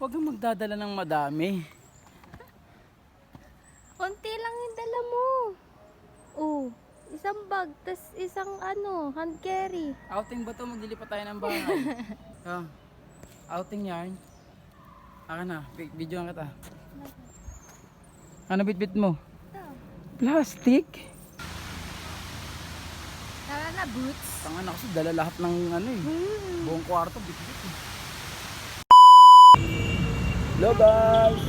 Huwag kang magdadala ng madami. Konti lang yung dala mo. Oh, isang bag, tas isang hand carry. Outing ba to? Maglilipat tayo ng bahay. Outing yarn. Aka na, videoan kita. Ano bitbit mo? Ito. Plastic? Tara na, boots. Tangan ako sa dala lahat ng buong kwarto bitbit. Hello guys!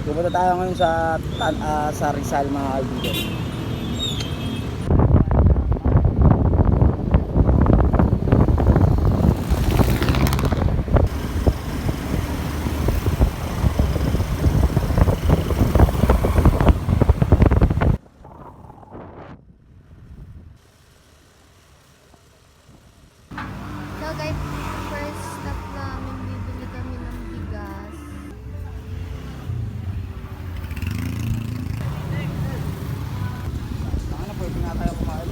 Pupunta tayo ngayon sa Rizal mga kaibigan. So guys, first stop namin, bibili kami ng bigas. Tangan na, pwede nga tayo kumain.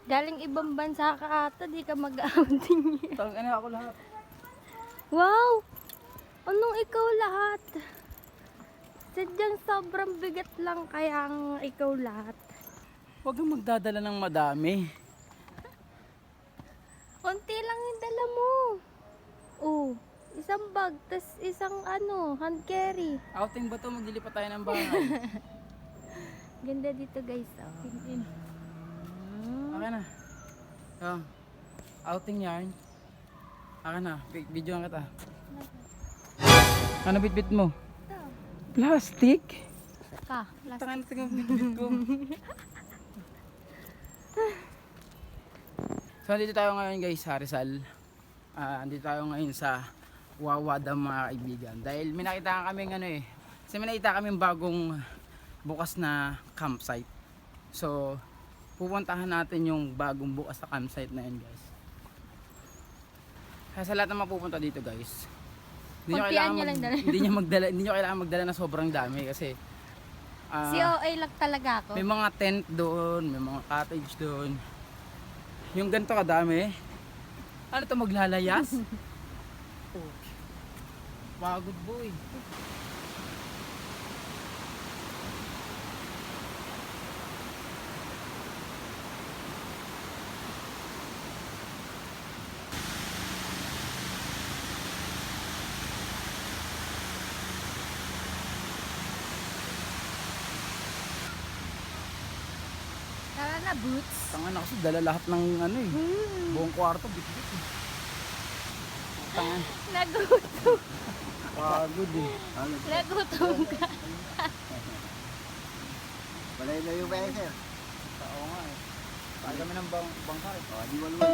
Galing ibang bansa ka ata, di ka mag-outing niya. Tangan na ako lahat. Wow! Anong ikaw lahat? Sadyang sobrang bigat lang kaya ang ikaw lahat. Huwag kang magdadala ng madami. Konti lang yung dala mo. Oh, isang bag, tas isang hand carry. Outing ba to? Maglilipat tayo ng bahay. Ganda dito guys. Oh. Aka na. Outing yarn. Aka na, videoan kita. Ano bitbit mo? Ito. Plastic? Plastic. Tangan na bitbit ko. So andito tayo ngayon guys sa Rizal. Andito tayo ngayon sa Wawada mga kaibigan. Dahil may nakita kami kasi may nakita kami bagong bukas na campsite. So pupuntahan natin yung bagong bukas na campsite na yun guys. Kaya sa lahat ng mapupunta dito guys, hindi nyo kailangan magdala na sobrang dami kasi COA lang talaga ako. may mga tent doon, may mga cottage doon. Yung ganito kadami, ano to, maglalayas? Oh. Pagod boy. Tara na, boots. Tangan ako sa dala lahat ng buong kwarto bitbit. Tangan. Nagutom. Pagod eh. Nagutom ka. Balay na yung bayan, sir. Oo nga eh. Tayo kami ng bangka eh. Di waluwan.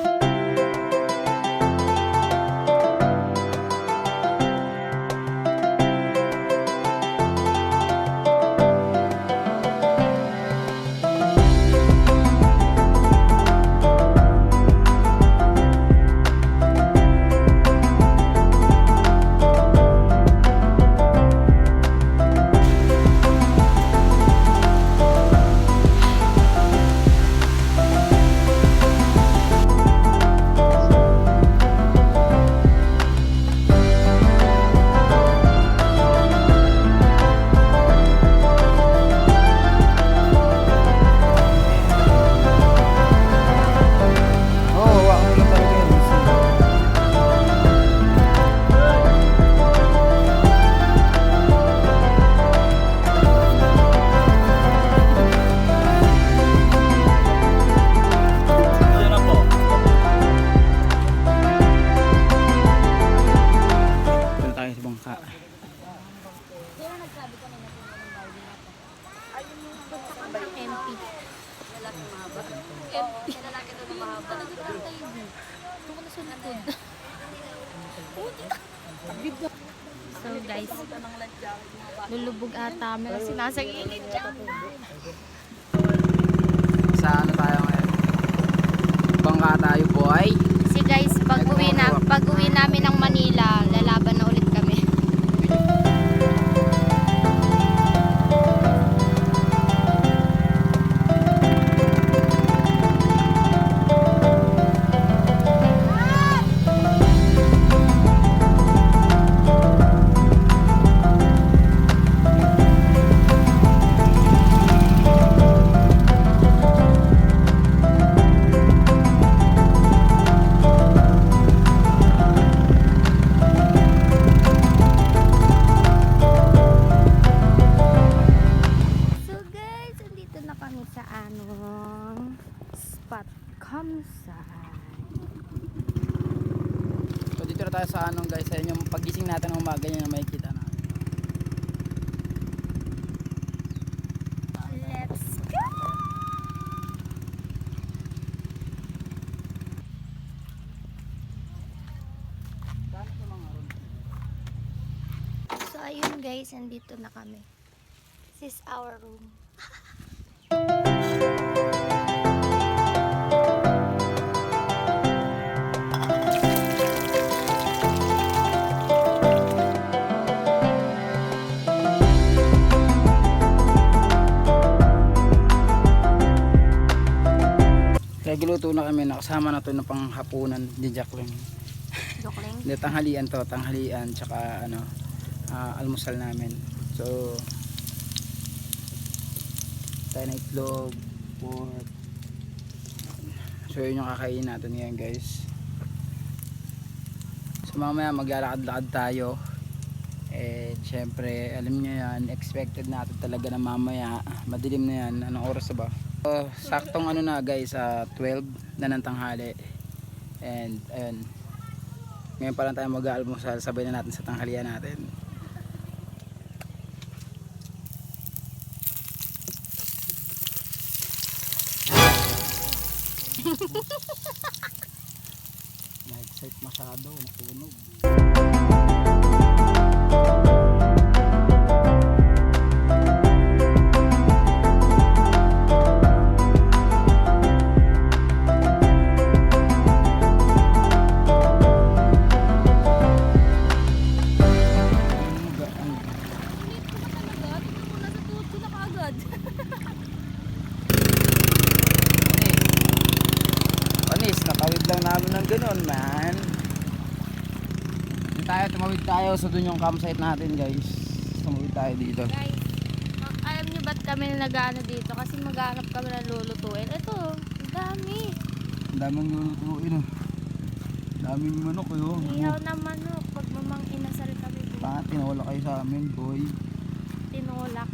So guys, lulubog ata kami kasi nasa gilid siya. Sa ano tayo ngayon? Bangka tayo boy. Kasi guys, pag uwi namin ng Manila, lalaban na ulit kami. campsite. So dito na tayo sa anong guys, sa yung pagising natin ng umaga yun na makikita natin. Let's go! So ayun guys, nandito na kami. This is our room. Nagluto na kami, nakasama na to ng panghapunan ni Jacqueline. Jokling. Hindi, tanghalian to, tanghalian tsaka ano, almusal namin. So tayo na itlog, pork. So yun yung kakainin natin ngayon guys. So mamaya maglalakad-lakad tayo. And syempre alam nyo yan, expected natin talaga na mamaya madilim na yan. Anong oras na ba? So, saktong ano na guys, 12 na ng tanghali. And ayun, ngayon pa lang tayo mag-aalmusal, sabay na natin sa tanghalian natin. Na-excite masyado, natunog. Panis, nakawid lang namin ng ganun, man. Tumawid tayo sa dun yung campsite natin, guys. Tumawid tayo dito. Guys, alam niyo ba't kami nag-ano dito? Kasi maghanap kami ng lulutuin. Ito, ang dami. Ang daming lulutuin. Daming manok, yun. Ihaw na manok. Pag mamang inasal kami doon. Tinawala kayo sa amin, boy. Tinulak.